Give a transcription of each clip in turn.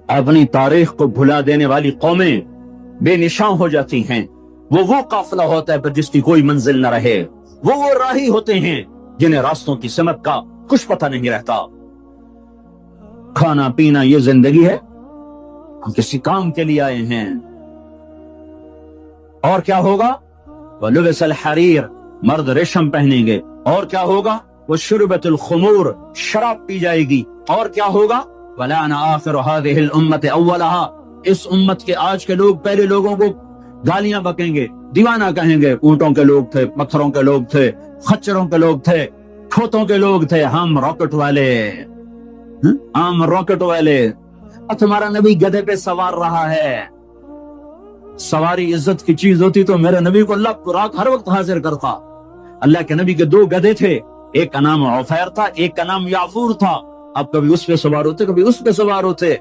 اپنی تاریخ کو بھلا دینے والی قومیں بے نشان ہو جاتی ہیں. وہ قافلہ ہوتا ہے پر جس کی کوئی منزل نہ رہے. وہ راہی ہوتے ہیں جنہیں راستوں کی سمت کا کچھ پتہ نہیں رہتا. کھانا پینا یہ زندگی ہے. ہم کسی کام کے لیے آئے ہیں. اور کیا ہوگا؟ وَلُبِسَ الْحَرِيرُ، مرد ریشم پہنیں گے. اور کیا ہوگا؟ وَشُرِبَتِ الْخُمُورُ، شراب پی جائے گی. اور کیا ہوگا؟ وَلَعَنَ آخِرُ هَذِهِ الْأُمَّةِ أَوَّلَهَا، اس امت کے آج کے لوگ پہلے لوگوں کو گالیاں بکیں گے، دیوانہ کہیں گے. اونٹوں کے لوگ تھے، پتھروں کے لوگ تھے، خچروں کے لوگ تھے، کھوتوں کے لوگ تھے. ہم راکٹ والے، ہم راکٹ والے. تمہارا نبی گدھے پہ سوار رہا ہے. سواری عزت کی چیز ہوتی تو میرے نبی کو اللہ رات ہر وقت حاضر کرتا. اللہ کے نبی کے دو گدھے تھے، ایک کا نام عفیر تھا، ایک کا نام یعفور تھا. آپ کبھی اس پہ سوار ہوتے، کبھی اس پہ سوار ہوتے.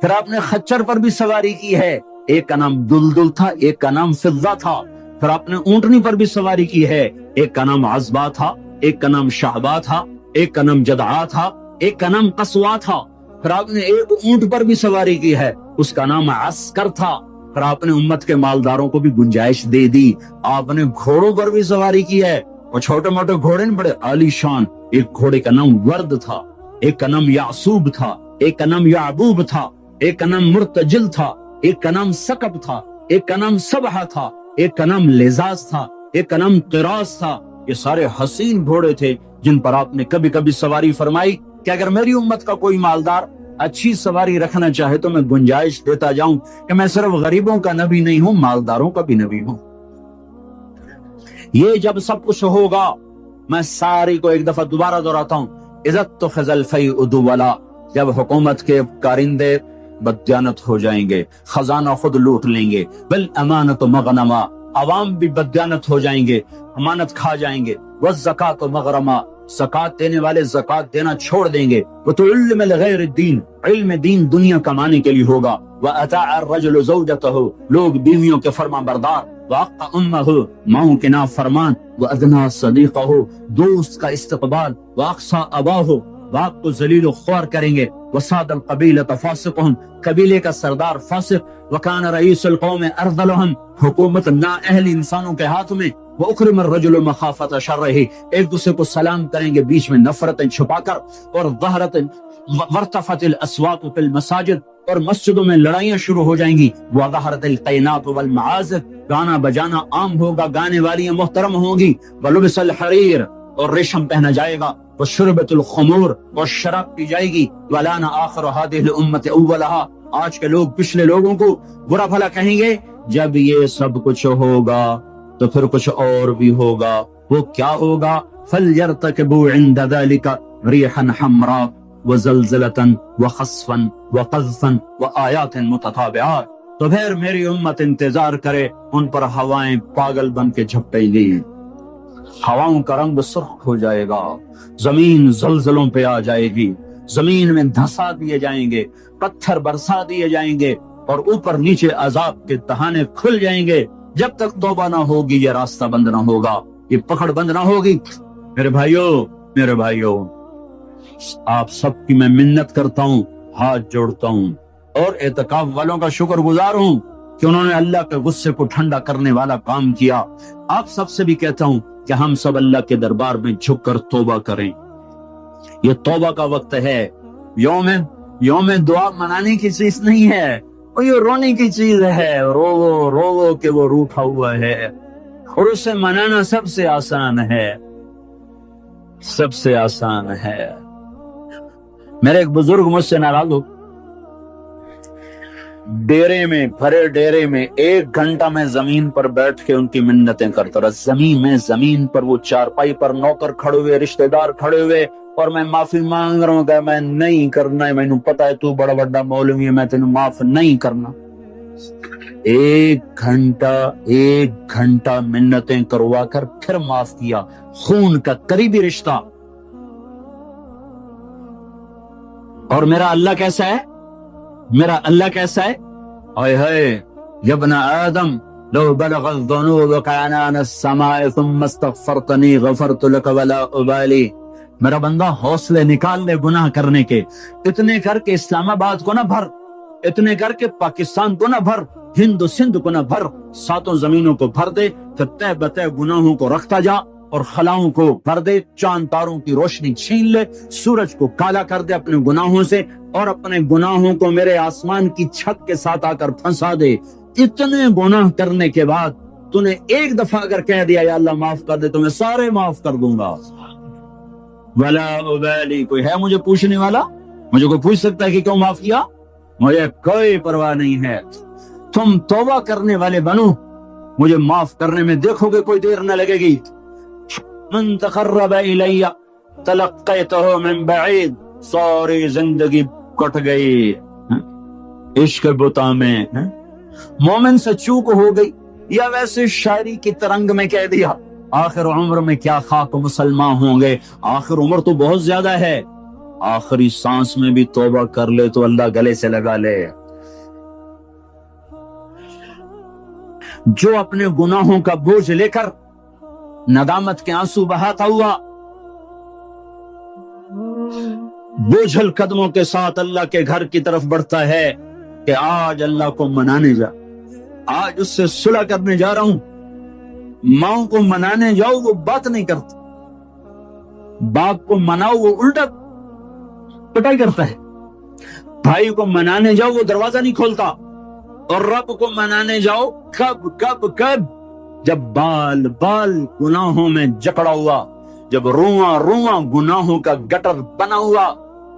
پھر آپ نے خچر پر بھی سواری کی ہے، ایک کا نام دلدل تھا، ایک کا نام فضہ تھا. پھر آپ نے اونٹنی پر بھی سواری کی ہے، ایک کا نام عزبا تھا، ایک کا نام شہبا تھا، ایک کا نام جدعا تھا، ایک کا نام قصوا تھا. پھر آپ نے ایک اونٹ پر بھی سواری کی ہے، اس کا نام عسکر تھا. پھر آپ نے امت کے مالداروں کو بھی گنجائش دے دی. آپ نے گھوڑوں پر بھی سواری کی ہے، اور چھوٹے موٹے گھوڑے نہیں، بڑے عالی شان. ایک گھوڑے کا نام ورد تھا، ایک کا نام یعصوب تھا، ایک کا نام یعبوب تھا، ایک کا نام مرتجل تھا، ایک کا نام سکب تھا، ایک کا نام سبحہ تھا، ایک کا نام لزاز تھا، ایک کا نام قراس تھا. یہ سارے حسین گھوڑے تھے جن پر آپ نے کبھی کبھی سواری فرمائی کہ اگر میری امت کا کوئی مالدار اچھی سواری رکھنا چاہے تو میں گنجائش دیتا جاؤں کہ میں صرف غریبوں کا نبی نہیں ہوں، مالداروں کا بھی نبی ہوں. یہ جب سب کچھ ہوگا، میں ساری کو ایک دفعہ دوبارہ دہراتا ہوں. عزت تو خزل فی ادولا، جب حکومت کے کارندے بددیانت ہو جائیں گے، خزانہ خود لوٹ لیں گے. بل امانت مغنما، عوام بھی بددیانت ہو جائیں گے، امانت کھا جائیں گے. والزکات مغرما، زکات دینے والے زکات دینا چھوڑ دیں گے. وتعلم لغیر الدین، علم دین دنیا کمانے کے لیے ہوگا. واطاع الرجل زوجته، لوگ بیویوں کے فرما بردار. واقع امہ، ماؤں کے نافرمان. وادنا صدیقہ، دوست کا استقبال. واقصى اباہ، باپ کو ذلیل و خوار کریں گے. وساد القبیلۃ فاسقہم، قبیلے کا سردار فاسق. وکان رئیس القوم ارذلہم، حکومت نااہل انسانوں کے ہاتھ میں. وَأُكْرِمَ الرَّجُلُ مَخَافَةَ شَرِّهِ، ایک دوسرے کو سلام کریں گے بیچ میں نفرتیں چھپا کر. اور وارتفعت الأصوات فی المساجد، اور مسجدوں میں لڑائیاں شروع ہو جائیں گی. وظہرت القینات والمعازف، گانا بجانا عام ہوگا، گانے والیاں محترم ہوں گی. وَلُبِسَ الْحَرِيرُ، اور ریشم پہنا جائے گا. وَشُرِبَتِ الْخُمُورُ، اور شراب پی جائے گی. وَلَعَنَ آخِرُ هَذِهِ الْأُمَّةِ أَوَّلَهَا، آج کے لوگ پچھلے لوگوں کو برا بھلا کہیں گے. جب یہ سب کچھ ہوگا تو پھر کچھ اور بھی ہوگا. وہ کیا ہوگا؟ فَلْيَرْتَكِبُوا عِنْدَ ذَلِكَ رِيحًا حَمْرَاءَ وَزَلْزَلَةً وَخَسْفًا وَقَذْفًا وَآيَاتٍ مُتَتَابِعَاتٍ، تو پھر میری امت انتظار کرے، ان پر ہوائیں پاگل بن کے جھپٹیں گی. ہواؤں کا رنگ سرخ ہو جائے گا، زمین زلزلوں پہ آ جائے گی، زمین میں دھسا دیے جائیں گے، پتھر برسا دیے جائیں گے، اور اوپر نیچے عذاب کے دہانے کھل جائیں گے. جب تک توبہ نہ ہوگی یہ راستہ بند نہ ہوگا، یہ پکڑ بند نہ ہوگی. میرے بھائیوں، آپ سب کی میں منت کرتا ہوں، ہاتھ جوڑتا ہوں، اور اعتکاف والوں کا شکر گزار ہوں کہ انہوں نے اللہ کے غصے کو ٹھنڈا کرنے والا کام کیا. آپ سب سے بھی کہتا ہوں کہ ہم سب اللہ کے دربار میں جھک کر توبہ کریں. یہ توبہ کا وقت ہے. یوم دعا منانے کی چیز نہیں ہے، اور یہ رونے کی چیز ہے. رو کہ وہ روٹھا ہوا ہے، اور اسے منانا سب سے آسان ہے، سب سے آسان ہے. میرے ایک بزرگ مجھ سے ناراض ہو، ڈیرے میں، بھرے ڈیرے میں 1 گھنٹہ میں زمین پر بیٹھ کے ان کی منتیں کرتا رہا. زمین پر وہ چارپائی پر نوکر کھڑے ہوئے، رشتہ دار کھڑے ہوئے، اور میں معافی مانگ رہا ہوں کہ میں نہیں کرنا ہے، میں نے پتا ہے تو بڑا بڑا مولوی ہے، میں تینوں معاف نہیں کرنا. 1 گھنٹہ منتیں کروا کر پھر معاف کیا. خون کا قریبی رشتہ. اور میرا اللہ کیسا ہے؟ اے ہے یا ابن آدم لو بلغ الذنوب عنان السماء ثم استغفرتنی غفرت لك ولا ابالی. میرا بندہ حوصلے نکال لے گناہ کرنے کے، اتنے کر کے اسلام آباد کو نہ بھر، اتنے کر کے پاکستان کو نہ بھر، ہند و سندھ کو نہ بھر، 7 زمینوں کو بھر دے، پھر تہ بتہ گناہوں کو رکھتا جا اور خلاؤں کو بھر دے، چاند تاروں کی روشنی چھین لے، سورج کو کالا کر دے اپنے گناہوں سے، اور اپنے گناہوں کو میرے آسمان کی چھت کے ساتھ آ کر پھنسا دے۔ اتنے گناہ کرنے کے بعد تو نے ایک دفعہ اگر کہہ دیا یا اللہ معاف کر دے تو میں سارے معاف کر دوں گا، ولا ابالی، کوئی ہے مجھے پوچھنے والا؟ مجھے کوئی پوچھ سکتا ہے کہ کیوں معاف کیا؟ مجھے کوئی پرواہ نہیں ہے۔ تم توبہ کرنے والے بنو، مجھے معاف کرنے میں دیکھو گے کوئی دیر نہ لگے گی۔ من تقرب الی تلقیتہ من بعید، ساری زندگی کٹ گئی عشق بتا میں، مومن سے چوک ہو گئی، یا ویسے شاعری کی ترنگ میں کہہ دیا آخر عمر میں کیا خاک مسلمان ہوں گے، آخر عمر تو بہت زیادہ ہے، آخری سانس میں بھی توبہ کر لے تو اللہ گلے سے لگا لے۔ جو اپنے گناہوں کا بوجھ لے کر ندامت کے آنسو بہاتا ہوا بوجھل قدموں کے ساتھ اللہ کے گھر کی طرف بڑھتا ہے کہ آج اللہ کو منانے جا، آج اس سے صلح کرنے جا رہا ہوں، ماں کو منانے جاؤ وہ بات نہیں کرتا، باپ کو مناؤ وہ الٹا پٹائی کرتا ہے، بھائی کو منانے جاؤ وہ دروازہ نہیں کھولتا، اور رب کو منانے جاؤ کب کب کب؟ جب بال بال گناہوں میں جکڑا ہوا، جب رواں رواں گناہوں کا گٹر بنا ہوا،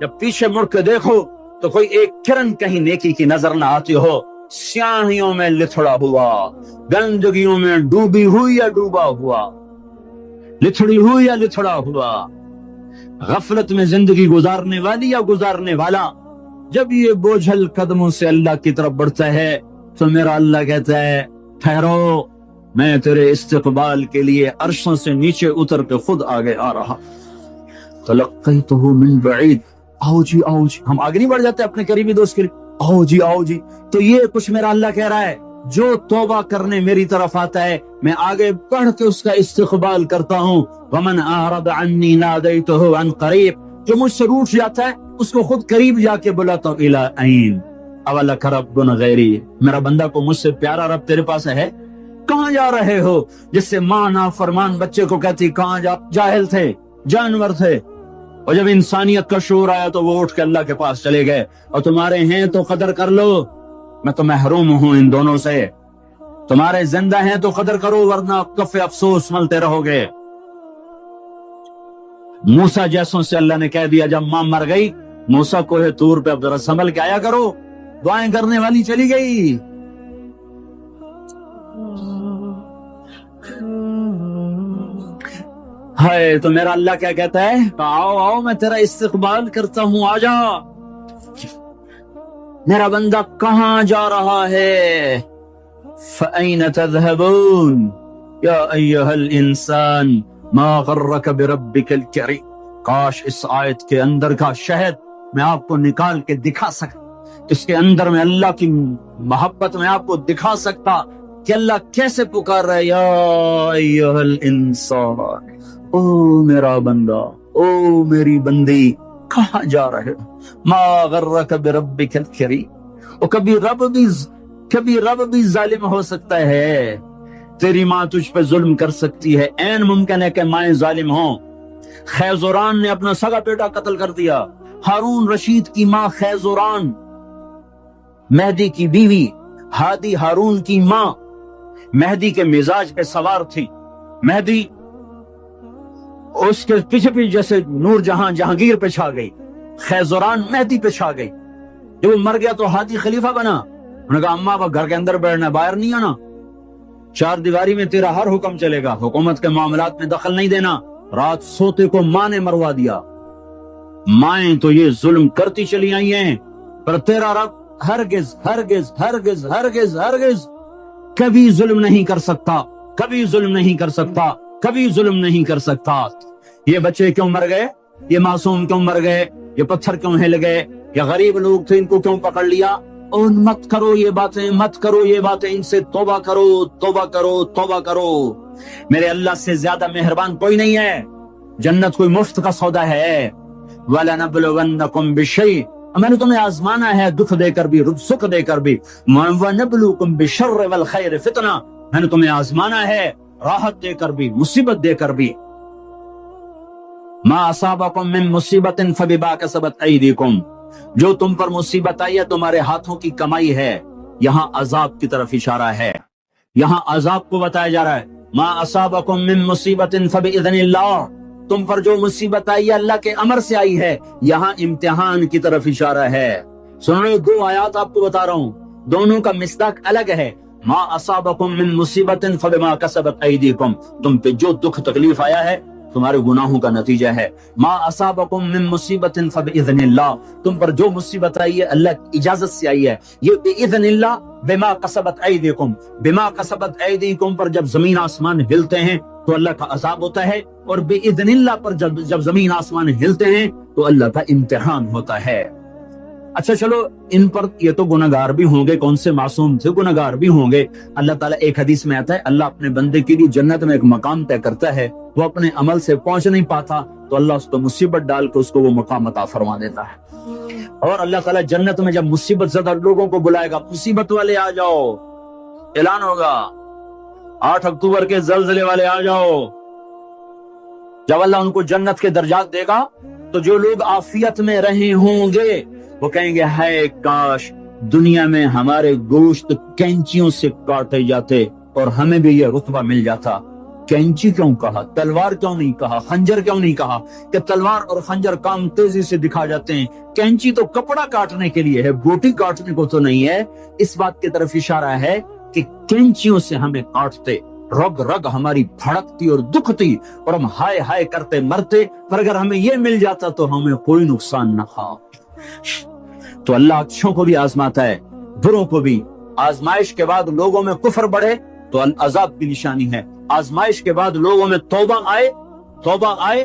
جب پیچھے مڑ کے دیکھو تو کوئی ایک کرن کہیں نیکی کی نظر نہ آتی ہو، سیاہیوں میں لتھڑا ہوا، گندگیوں میں ڈوبی ہوئی یا ڈوبا ہوا، لتھڑی ہوئی یا لتھڑا ہوا، غفلت میں زندگی گزارنے والی یا گزارنے والا، جب یہ بوجھل قدموں سے اللہ کی طرف بڑھتا ہے تو میرا اللہ کہتا ہے ٹھہرو، میں تیرے استقبال کے لیے عرشوں سے نیچے اتر کے خود آگے آ رہا۔ تلقیتہ من بعید، آؤ جی آؤ جی، ہم آگے نہیں بڑھ جاتے اپنے قریبی دوست کے لیے، آؤ جی آؤ جی۔ تو یہ کچھ میرا اللہ کہہ رہا ہے، جو توبہ کرنے میری طرف آتا ہے میں آگے بڑھ کے اس کا استقبال کرتا ہوں۔ ومن اعرض عنی نادیتہ عن قریب، جو مجھ سے روٹ جاتا ہے اس کو خود قریب جا کے بلاتا ہوں۔ الی این اولک رب غیری، میرا بندہ کو مجھ سے پیارا رب تیرے پاس ہے؟ کہاں جا رہے ہو؟ جس سے ماں نافرمان بچے کو کہتی کہاں جا، جاہل تھے، جانور تھے، اور جب انسانیت کا شعور آیا تو وہ اٹھ کے اللہ کے پاس چلے گئے، اور تمہارے ہیں تو قدر کر لو، میں تو محروم ہوں ان دونوں سے، تمہارے زندہ ہیں تو قدر کرو ورنہ کف افسوس ملتے رہو گے۔ موسیٰ جیسوں سے اللہ نے کہہ دیا جب ماں مر گئی، موسیٰ کو ہے طور پہ اب ذرا سنبھل کے آیا کرو، دعائیں کرنے والی چلی گئی۔ ہے تو میرا اللہ کیا کہتا ہے؟ آؤ آؤ میں تیرا استقبال کرتا ہوں، آ جا۔ میرا بندہ کہاں جا رہا ہے؟ فَأَيْنَ تَذْهَبُونَ يَا أَيُّهَا الْإِنسَانِ مَا غَرَّكَ بِرَبِّكَ الْكَرِيمِ۔ کاش اس آیت کے اندر کا شہد میں آپ کو نکال کے دکھا سکتا، اس کے اندر میں اللہ کی محبت میں آپ کو دکھا سکتا کہ اللہ کیسے پکار رہا ہے، یا ایھا الانسان، او میرا بندہ، او میری بندی، کہاں جا رہے ہو؟ ما غرک بربک الکریم۔ اور کبھی رب بھی ظالم ہو سکتا ہے، تیری ماں تجھ پہ ظلم کر سکتی ہے، عین ممکن ہے کہ مائیں ظالم ہوں۔ خیزران نے اپنا سگا بیٹا قتل کر دیا، ہارون رشید کی ماں خیزران، مہدی کی بیوی، ہادی ہارون کی ماں، مہدی کے مزاج پہ سوار تھی، مہدی اس کے پیچھے پیچھے جیسے نور جہاں جہانگیر پہ چھا گئی، خیزران مہدی پہ چھا گئی۔ جب وہ مر گیا تو ہادی خلیفہ بنا، انہوں نے کہا اماں اب گھر کے اندر بیٹھنا، باہر نہیں آنا، چار دیواری میں تیرا ہر حکم چلے گا، حکومت کے معاملات میں دخل نہیں دینا۔ رات سوتے کو ماں نے مروا دیا۔ مائیں تو یہ ظلم کرتی چلی آئی ہیں، پر تیرا رب ہرگز ہرگز ہرگز ہرگز ہرگز کبھی ظلم نہیں کر سکتا، کبھی ظلم نہیں کر سکتا، کبھی ظلم نہیں کر سکتا۔ یہ بچے کیوں مر گئے؟ یہ معصوم کیوں مر گئے؟ یہ پتھر کیوں ہل گئے؟ یہ غریب لوگ تھے، ان کو کیوں پکڑ لیا؟ اور مت کرو یہ باتیں، مت کرو یہ باتیں، ان سے توبہ کرو، توبہ کرو، توبہ کرو۔ میرے اللہ سے زیادہ مہربان کوئی نہیں ہے، جنت کوئی مفت کا سودا ہے۔ وَلَنَبْلُوَنَّكُمْ بِشَيْءٍ، میں نے تمہیں آزمانا ہے دکھ دے کر بھی سکھ دے کر بھی، وَنَبْلُوكُمْ بِالشَّرِّ وَالْخَيْرِ فِتْنَةً، میں نے تمہیں آزمانا ہے راحت دے کر بھی مصیبت دے کر بھی۔ مَا أَصَابَكُم مِّن مُّصِيبَةٍ فَبِمَا كَسَبَتْ أَيْدِيكُمْ، جو تم پر مصیبت آئی ہے تمہارے ہاتھوں کی کمائی ہے۔ یہاں عذاب کی طرف اشارہ ہے، یہاں عذاب کو بتایا جا رہا ہے۔ مَا أَصَابَكُم مِّن مُّصِيبَةٍ فَبِإِذْنِ اللَّهِ، تم پر جو مصیبت آئی ہے اللہ کے امر سے آئی ہے۔ یہاں امتحان کی طرف اشارہ ہے۔ سن رہے، دو آیات آپ کو بتا رہا ہوں، دونوں کا مصداق الگ ہے۔ ما اصابکم من مصیبت فبما کسبت ایدیکم، تم پہ جو دکھ تکلیف آیا ہے تمہارے گناہوں کا نتیجہ ہے۔ ما اصابکم من مصیبت فباذن اللہ، تم پر جو مصیبت آئی ہے اللہ کی اجازت سے آئی ہے۔ یہ باذن اللہ، بما کسبت ایدیکم، بما کسبت ایدیکم پر جب زمین آسمان ہلتے ہیں تو اللہ کا عذاب ہوتا ہے، اور باذن اللہ پر جب زمین آسمان ہلتے ہیں تو اللہ کا امتحان ہوتا ہے۔ اچھا چلو، ان پر یہ تو گناہگار بھی ہوں گے، کون سے معصوم تھے، گناہگار بھی ہوں گے۔ اللہ تعالیٰ ایک حدیث میں آتا ہے اللہ اپنے بندے کے لیے جنت میں ایک مقام طے کرتا ہے، وہ اپنے عمل سے پہنچ نہیں پاتا تو اللہ اس کو مصیبت ڈال کے اس کو وہ مقام عطا فرما دیتا ہے۔ اور اللہ تعالیٰ جنت میں جب مصیبت زدہ لوگوں کو بلائے گا، مصیبت والے آ جاؤ، اعلان ہوگا 8 اکتوبر کے زلزلے والے آ جاؤ۔ جب اللہ ان کو جنت کے درجات دے گا تو جو لوگ عافیت میں رہے ہوں گے وہ کہیں گے ہائے کاش دنیا میں ہمارے گوشت کینچیوں سے کاٹے جاتے اور ہمیں بھی یہ رتبہ مل جاتا۔ کینچی کیوں کہا، تلوار کیوں نہیں کہا، خنجر کیوں نہیں کہا؟ کہ تلوار اور خنجر کام تیزی سے دکھا جاتے ہیں، کینچی تو کپڑا کاٹنے کے لیے ہے، بوٹی کاٹنے کو تو نہیں ہے۔ اس بات کی طرف اشارہ ہے کہ کینچیوں سے ہمیں کاٹتے، رگ رگ ہماری بھڑکتی اور دکھتی اور ہم ہائے ہائے کرتے مرتے، پر اگر ہمیں یہ مل جاتا تو ہمیں کوئی نقصان نہ تھا۔ تو اللہ اچھوں کو بھی آزماتا ہے، بروں کو بھی۔ آزمائش کے بعد لوگوں میں کفر بڑھے تو عذاب کی نشانی ہے، آزمائش کے بعد لوگوں میں توبہ آئے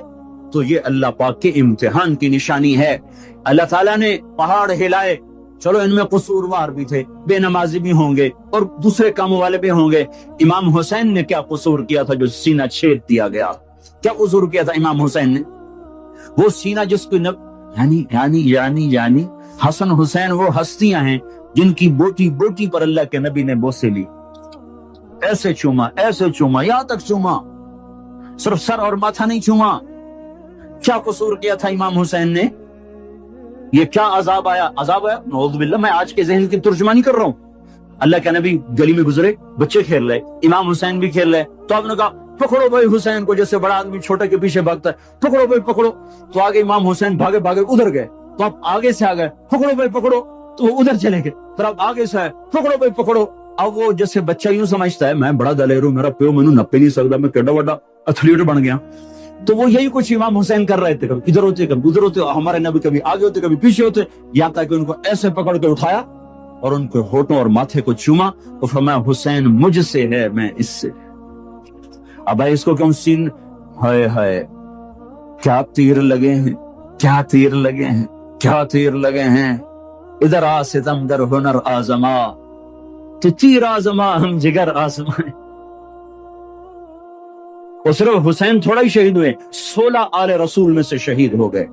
تو یہ اللہ پاک کے امتحان کی نشانی ہے۔ اللہ تعالیٰ نے پہاڑ ہلائے، چلو ان میں قصوروار بھی تھے، بے نمازی بھی ہوں گے اور دوسرے کاموں والے بھی ہوں گے۔ امام حسین نے کیا قصور کیا تھا جو سینہ چھید دیا گیا؟ کیا قصور کیا تھا امام حسین نے؟ وہ سینہ جس کو یعنی حسن حسین وہ ہستیاں ہیں جن کی بوٹی بوٹی پر اللہ کے نبی نے بوسے لی، ایسے چوما یہاں تک چوما، صرف سر اور ماتھا نہیں چوما۔ کیا قصور کیا تھا امام حسین نے؟ یہ کیا عذاب آیا؟ نعوذ باللہ، میں آج کے ذہن کی ترجمانی کر رہا ہوں۔ اللہ کے نبی گلی میں گزرے، بچے کھیل رہے، امام حسین بھی کھیل رہے، تو آپ نے کہا پکڑو بھائی حسین کو، جیسے بڑا آدمی چھوٹے کے پیچھے بھاگتا ہے، پکڑو بھائی پکڑو۔ تو آگے امام حسین بھاگے ادھر گئے، تو آپ آگے سے آ گئے، پکڑو بھائی پکڑو، تو وہ ادھر چلے گئے، پھر آپ آگے سے آئے، پکڑو بھائی پکڑو۔ اب وہ جیسے بچہ یوں سمجھتا ہے میں بڑا دلیر ہوں، میرا پیو مینوں نپے نہیں سکتا، میں کیڈا بڑا ایتھلیٹ بن گیا۔ تو وہ یہی کچھ امام حسین کر رہے تھے، کبھی ادھر ہوتے کبھی ادھر ہوتے، ہمارے نبی کبھی آگے ہوتے کبھی پیچھے ہوتے، یہاں تک کہ ان کو ایسے پکڑ کے اٹھایا اور ان کے ہونٹوں اور ماتھے کو چوما اور فرمایا حسین مجھ سے ہے، میں اس سے۔ اب اس کو کیوں سین ہائے کیا تیر لگے ہیں، ادھر آ ستم در ہنر آزما، تو تیر آزما ہم جگر آزمائیں۔ اور صرف حسین تھوڑا ہی شہید ہوئے، 16 آل رسول میں سے شہید ہو گئے۔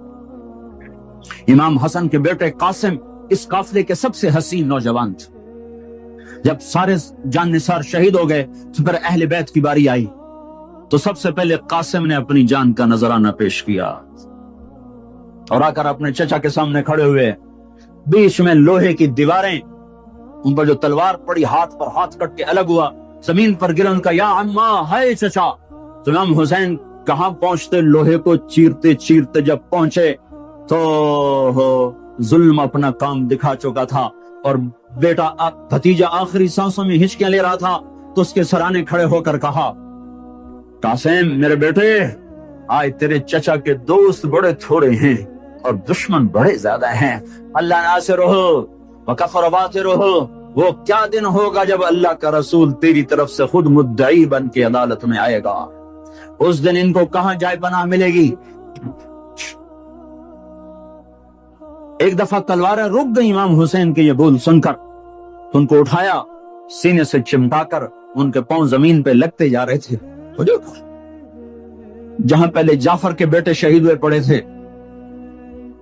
امام حسن کے بیٹے قاسم اس قافلے کے سب سے حسین نوجوان تھے۔ جب سارے جان نثار شہید ہو گئے تو پھر اہل بیت کی باری آئی، تو سب سے پہلے قاسم نے اپنی جان کا نذرانہ پیش کیا اور آ کر اپنے چچا کے سامنے کھڑے ہوئے۔ بیچ میں لوہے کی دیواریں، ان پر جو تلوار پڑی ہاتھ پر ہاتھ کٹ کے الگ ہوا، زمین پر گرا، ان کا یا عمّا، ہائے چچا۔ تو امام حسین کہاں پہنچتے، لوہے کو چیرتے چیرتے جب پہنچے تو ظلم اپنا کام دکھا چکا تھا، اور بیٹا بھتیجا آخری سانسوں میں ہچکیاں لے رہا تھا، تو اس کے سرانے کھڑے ہو کر کہا قاسم میرے بیٹے، آج تیرے چچا کے دوست بڑے تھوڑے ہیں اور دشمن بڑے زیادہ ہیں، اللہ ناصر ہو وکفر باطر ہو۔ وہ کیا دن ہوگا جب اللہ کا رسول تیری طرف سے خود مدعی بن کے عدالت میں آئے گا، اس دن ان کو کہاں جائے پناہ ملے گی۔ ایک دفعہ تلواریں رک گئی امام حسین کے یہ بول سن کر، تو ان کو اٹھایا، سینے سے چمٹا کر ان کے پاؤں زمین پہ لگتے جا رہے تھے۔ جہاں پہلے جعفر کے بیٹے شہید ہوئے پڑے تھے،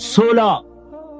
16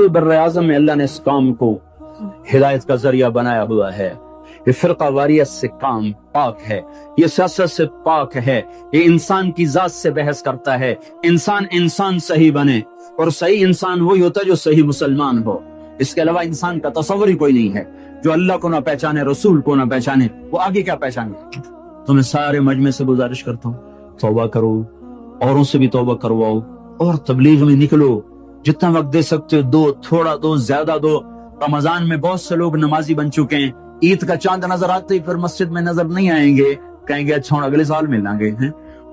پورے بر اعظم میں اللہ نے اس کام کو ہدایت کا ذریعہ بنایا ہوا ہے. یہ فرقہ واریت سے کام پاک ہے, یہ سیاست سے پاک ہے, یہ انسان کی ذات سے بحث کرتا ہے. انسان صحیح بنے, اور صحیح انسان وہی ہوتا ہے جو صحیح مسلمان ہو. اس کے علاوہ انسان کا تصور ہی کوئی نہیں ہے. جو اللہ کو نہ پہچانے, رسول کو نہ پہچانے, وہ آگے کیا پہچانے. تو میں سارے مجمع سے گزارش کرتا ہوں, توبہ کرو, اوروں سے بھی توبہ کرواؤ, اور تبلیغ میں نکلو. جتنا وقت دے سکتے ہو دو, تھوڑا دو, زیادہ دو. رمضان میں بہت سے لوگ نمازی بن چکے ہیں, عید کا چاند نظر آتے ہی پھر مسجد میں نظر نہیں آئیں گے, کہیں گے اچھا اگلے سال ملیں گے.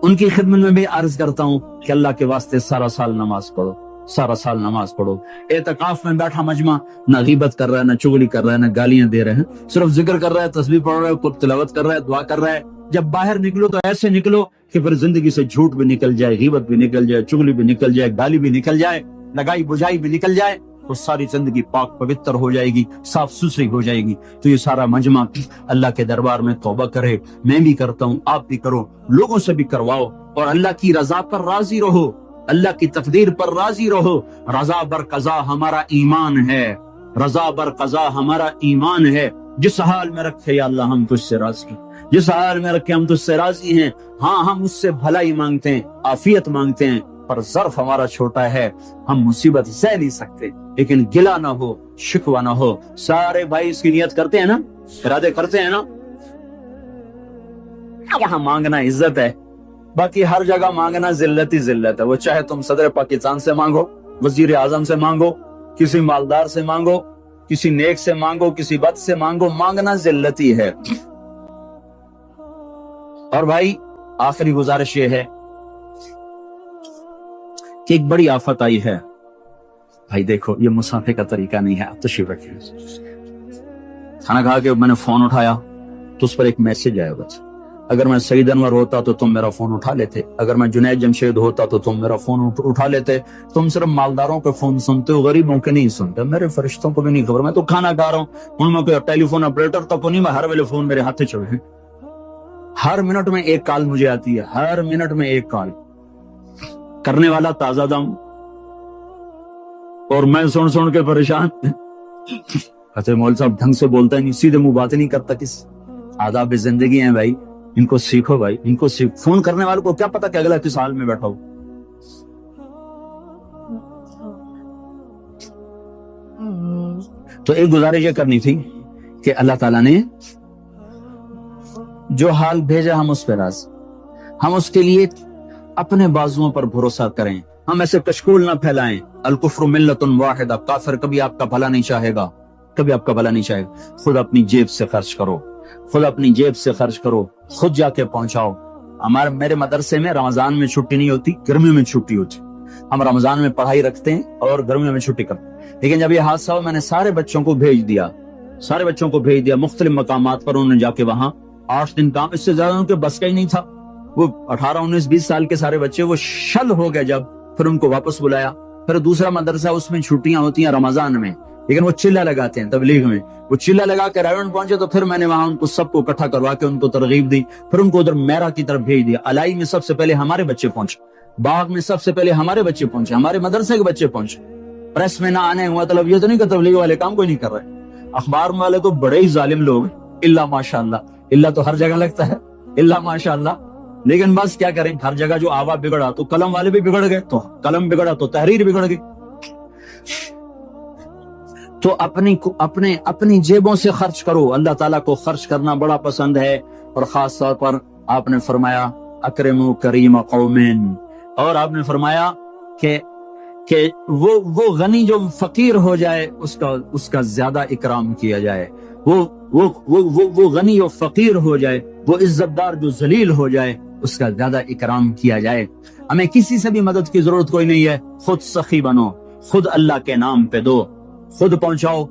ان کی خدمت میں بھی عرض کرتا ہوں کہ اللہ کے واسطے سارا سال نماز پڑھو, سارا سال نماز پڑھو. اعتکاف میں بیٹھا مجمع نہ غیبت کر رہا ہے, نہ چغلی کر رہا ہے, نہ گالیاں دے رہے ہیں, صرف ذکر کر رہا ہے, تسبیح پڑھ رہا ہے, تلاوت کر رہا ہے, دعا کر رہا ہے. جب باہر نکلو تو ایسے نکلو کہ پھر زندگی سے جھوٹ بھی نکل جائے, غیبت بھی نکل جائے, چغلی بھی نکل جائے, گالی بھی نکل جائے, لگائی بجائی بھی نکل جائے, تو ساری زندگی پاک پوتر ہو جائے گی, صاف ستھری ہو جائے گی. تو یہ سارا مجمع اللہ کے دربار میں توبہ کرے. میں بھی کرتا ہوں, آپ بھی کرو, لوگوں سے بھی کرواؤ, اور اللہ کی رضا پر راضی رہو, اللہ کی تقدیر پر راضی رہو. رضا بر قضا ہمارا ایمان ہے, رضا بر قضا ہمارا ایمان ہے. جس حال میں رکھے یا اللہ ہم تجھ سے راضی ہیں, جس حال میں رکھے ہم تجھ سے راضی ہیں. ہاں ہم اس سے بھلائی مانگتے ہیں, عافیت مانگتے ہیں, پر ظرف ہمارا چھوٹا ہے, ہم مصیبت سہ نہیں سکتے. لیکن گلہ نہ ہو, شکوہ نہ ہو. سارے بھائی اس کی نیت کرتے ہیں نا, ارادے کرتے ہیں نا. یہاں مانگنا عزت ہے, باقی ہر جگہ مانگنا ذلت ہی ذلت ہے. وہ چاہے تم صدر پاکستان سے مانگو, وزیر اعظم سے مانگو, کسی مالدار سے مانگو, کسی نیک سے مانگو, کسی بد سے مانگو, مانگنا ذلت ہی ہے. اور بھائی آخری گزارش یہ ہے کہ ایک بڑی آفت آئی ہے. بھائی دیکھو, یہ مسافر کا طریقہ نہیں ہے. آپ تشریف رکھیں. کھانا کھا کے میں نے فون اٹھایا تو اس پر ایک میسج آیا. بس اگر میں سعید انور ہوتا تو تم میرا فون اٹھا لیتے, اگر میں جنید جمشید ہوتا تو تم میرا فون اٹھا لیتے. تم صرف مالداروں کے فون سنتے ہو, غریبوں کے نہیں سنتے. میرے فرشتوں کو بھی نہیں خبر, میں تو کھانا کھا رہا ہوں, ان میں کوئی ٹیلی فون آپریٹر تک نہیں, میں ہر ویلے فون میرے ہاتھ چڑھے ہیں. ہر منٹ میں ایک کال مجھے آتی ہے, ہر منٹ میں ایک کال. کرنے والا تازہ دم, اور میں سن کے پریشان. کہتے مول صاحب ڈھنگ سے بولتا ہے نہیں, سیدھے منہ بات نہیں کرتا. کس آداب زندگی ہیں بھائی, ان کو سیکھو بھائی, ان کو سیکھ. فون کرنے والے کو کیا پتا کہ اگلا کس حال میں بیٹھا ہو. تو ایک گزارش یہ کرنی تھی کہ اللہ تعالیٰ نے جو حال بھیجا ہم اس پہ راضی, ہم اس کے لیے اپنے بازوؤں پر بھروسہ کریں, ہم ایسے کشکول نہ پھیلائیں. الکفر ملت واحدہ, کافر کبھی آپ کا بھلا نہیں چاہے گا, کبھی آپ کا بھلا نہیں چاہے گا. خود اپنی جیب سے خرچ کرو, خود اپنی جیب سے خرچ کرو, خود جا کے پہنچاؤ. میرے مدرسے میں رمضان میں چھٹی نہیں ہوتی, گرمیوں میں چھٹی ہوتی. ہم رمضان میں پڑھائی رکھتے ہیں اور گرمیوں میں چھٹی کرتے ہیں. لیکن جب یہ حادثہ ہوا, میں نے سارے بچوں کو بھیج دیا, مختلف مقامات پر. انہوں نے جا کے وہاں 8 دن کام, اس سے زیادہ ان کے بس کا ہی نہیں تھا. وہ 18, 19, 20 سال کے سارے بچے وہ شل ہو گئے. جب پھر ان کو واپس بلایا, پھر دوسرا مدرسہ, اس میں چھٹیاں ہوتی ہیں رمضان میں, لیکن وہ چلہ لگاتے ہیں تبلیغ میں. وہ چلہ لگا کے رائیونڈ پہنچے تو پھر میں نے وہاں ان کو سب کو اکٹھا کروا کے ان کو ترغیب دی. پھر ان کو ادھر میرا کی طرف بھیج دیا. الائی میں سب سے پہلے ہمارے بچے پہنچے, باغ میں سب سے پہلے ہمارے بچے پہنچے, ہمارے مدرسے کے بچے پہنچے. پریس میں نہ آنے ہوا مطلب یہ تو نہیں کہ تبلیغ والے کام کوئی نہیں کر رہے. اخبار والے تو بڑے ہی ظالم لوگ ہیں, اللہ ماشاء اللہ. اللہ تو ہر جگہ لگتا ہے, اللہ ماشاء اللہ. لیکن بس کیا کریں, ہر جگہ جو آوا بگڑا تو قلم والے بھی بگڑ گئے, تو قلم بگڑا تو تحریر بگڑ گئی. تو اپنی جیبوں سے خرچ کرو. اللہ تعالیٰ کو خرچ کرنا بڑا پسند ہے, اور خاص طور پر آپ نے فرمایا اکرموا کریم قومین, اور آپ نے فرمایا کہ وہ غنی جو فقیر ہو جائے اس کا زیادہ اکرام کیا جائے. وہ غنی جو فقیر ہو جائے, وہ عزت دار جو ذلیل ہو جائے, اس کا زیادہ اکرام کیا جائے. ہمیں کسی سے بھی مدد کی ضرورت کوئی نہیں ہے. خود سخی بنو, خود اللہ کے نام پہ دو, خود پہنچاؤ.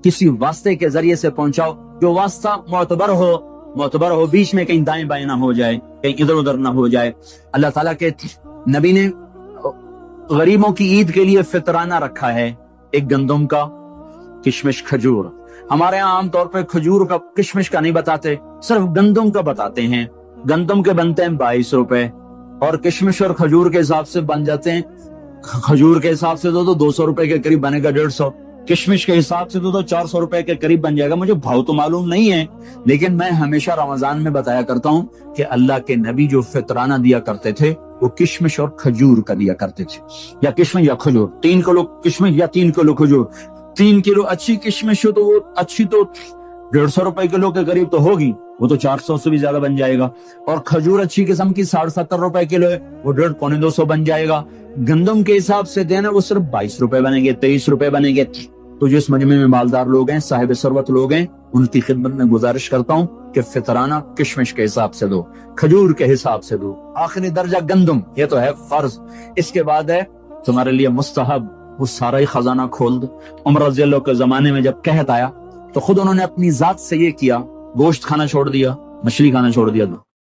کسی واسطے کے ذریعے سے پہنچاؤ, جو واسطہ معتبر ہو, بیچ میں کہیں دائیں بائیں نہ ہو جائے, کہیں ادھر ادھر نہ ہو جائے. اللہ تعالیٰ کے نبی نے غریبوں کی عید کے لیے فطرانہ رکھا ہے, ایک گندم کا, کشمش, کھجور. ہمارے ہاں عام طور پہ کھجور کا, کشمش کا نہیں بتاتے, صرف گندم کا بتاتے ہیں. گندم کے بنتے ہیں 22 روپے, اور کشمش اور کھجور کے حساب سے بن جاتے ہیں کھجور کے حساب سے دو تو 200 روپے کے قریب بنے گا 150, کشمش کے حساب سے دو تو 400 روپے کے قریب بن جائے گا. مجھے بھاؤ تو معلوم نہیں ہے, لیکن میں ہمیشہ رمضان میں بتایا کرتا ہوں کہ اللہ کے نبی جو فطرانہ دیا کرتے تھے وہ کشمش اور کھجور کا دیا کرتے تھے, یا کشمش یا کھجور, 3 کلو کشمش یا 3 کلو کھجور. 3 کلو اچھی کشمش ہو تو وہ اچھی تو 150 روپے کلو کے قریب تو ہوگی, وہ تو 400 سے بھی زیادہ بن جائے گا. اور کھجور اچھی قسم کی 70 روپے کلو ہے, وہ 150-200 بن جائے گا. گندم کے حساب سے دینا وہ صرف 22 روپے بنیں گے, 23 روپے بنیں گے. تو جس مجمع میں مالدار لوگ ہیں, صاحب ثروت لوگ ہیں, ان کی خدمت میں گزارش کرتا ہوں کہ فطرانہ کشمش کے حساب سے دو, کھجور کے حساب سے دو. آخری درجہ گندم, یہ تو ہے فرض. اس کے بعد ہے تمہارے لیے مستحب, وہ سارا ہی خزانہ کھول دو. عمر رضی اللہ کے زمانے میں جب قحط آیا تو خود انہوں نے اپنی ذات سے یہ کیا, گوشت کھانا چھوڑ دیا, مچھلی کھانا چھوڑ دیا.